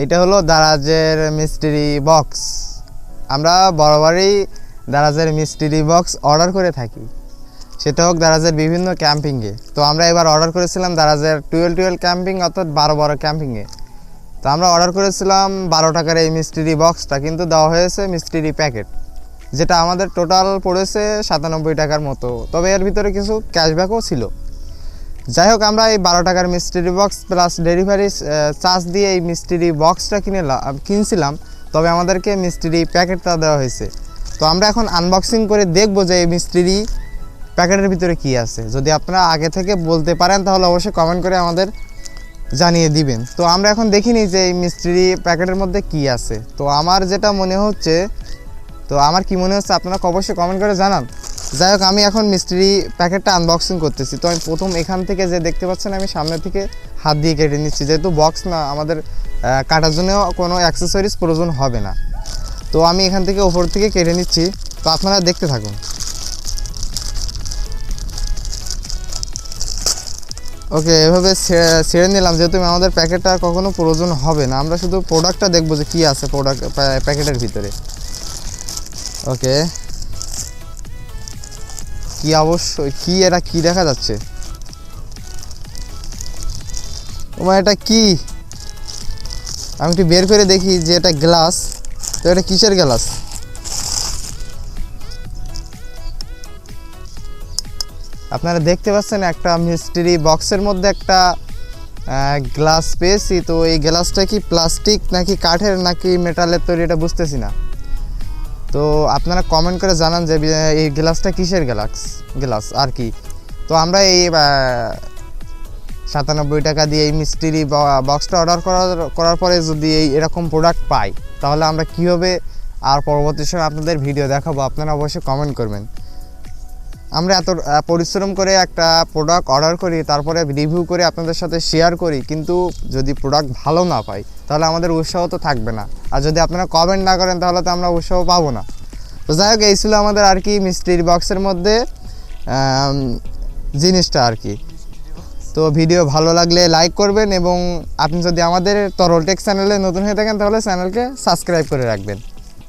এইটা হলো দারাজের mystery box. আমরা বরাবরই দারাজের মিস্ট্রি বক্স অর্ডার করে থাকি, সেটা হোক দারাজের বিভিন্ন ক্যাম্পিংয়ে। তো আমরা এবার অর্ডার করেছিলাম দারাজের 12.12 ক্যাম্পিং, অর্থাৎ 12 ক্যাম্পিংয়ে। তো আমরা অর্ডার করেছিলাম 12 টাকার এই মিস্ট্রি বক্সটা, কিন্তু দেওয়া হয়েছে মিস্ট্রি প্যাকেট, যেটা আমাদের টোটাল পড়েছে 97 টাকার মতো। তবে এর ভিতরে কিছু ক্যাশব্যাকও ছিল। যাই হোক, আমরা এই 12 টাকার mystery box plus delivery charge দিয়ে এই মিস্ট্রি বক্সটা কিনছিলাম, তবে আমাদেরকে মিস্ট্রি প্যাকেটটা দেওয়া হয়েছে। তো আমরা এখন আনবক্সিং করে দেখব যে এই মিস্ট্রি প্যাকেটের ভিতরে কি আছে। যদি আপনারা আগে থেকে বলতে পারেন তাহলে অবশ্যই কমেন্ট করে আমাদের জানিয়ে দিবেন। তো আমরা এখন দেখিনি যে এই মিস্ট্রি প্যাকেটের মধ্যে কি আছে। তো আমার যেটা মনে হচ্ছে, আমার কি মনে হচ্ছে আপনারা অবশ্যই কমেন্ট করে জানান। যাই হোক, আমি এখন মিস্ট্রি প্যাকেটটা আনবক্সিং করতেছি। তো আমি প্রথম এখান থেকে যে দেখতে পাচ্ছেন, আমি সামনে থেকে হাত দিয়ে কেটে নিচ্ছি, যেহেতু বক্স না, আমাদের কাটার জন্য কোনো অ্যাক্সেসরিজ প্রয়োজন হবে না। তো আমি এখান থেকে ওপর থেকে কেটে নিচ্ছি, তো আপনারা দেখতে থাকুন। ওকে, এভাবে ছেড়ে নিলাম, যেহেতু আমাদের প্যাকেটটা কখনো প্রয়োজন হবে না। আমরা শুধু প্রোডাক্টটা দেখবো যে কী আছে প্যাকেটের ভিতরে। ওকে, কি অবশ্যই কি এটা কি দেখা যাচ্ছে? তোমার এটা কি? আমি একটু বের করে দেখি যে এটা গ্লাস। তো এটা কিসের গ্লাস? আপনারা দেখতে পাচ্ছেন একটা মিস্ট্রি বক্সের মধ্যে একটা গ্লাস পেয়েছি। তো এই গ্লাসটা কি প্লাস্টিক নাকি কাঠের নাকি মেটালের তৈরি, এটা বুঝতেছি না। তো আপনারা কমেন্ট করে জানান যে এই গ্লাসটা কিসের গ্লাস আর কি। তো আমরা এই 97 টাকা দিয়ে এই মিস্ট্রি বক্সটা অর্ডার করার পরে যদি এরকম প্রোডাক্ট পাই, তাহলে আমরা কীভাবে আর পরবর্তী সময় আপনাদের ভিডিও দেখাবো, আপনারা অবশ্যই কমেন্ট করবেন। আমরা এত পরিশ্রম করে একটা প্রোডাক্ট অর্ডার করি, তারপরে রিভিউ করে আপনাদের সাথে শেয়ার করি, কিন্তু যদি প্রোডাক্ট ভালো না পাই তাহলে আমাদের উৎসাহ তো থাকবে না। আর যদি আপনারা কমেন্ট না করেন তাহলে তো আমরা উৎসাহ পাবো না। তো যাই হোক, এই ছিল আমাদের আর কি মিস্ট্রি বক্সের মধ্যে জিনিসটা আর কি। তো ভিডিও ভালো লাগলে লাইক করবেন, এবং আপনি যদি আমাদের তরল টেক চ্যানেলে নতুন হয়ে থাকেন তাহলে চ্যানেলকে সাবস্ক্রাইব করে রাখবেন।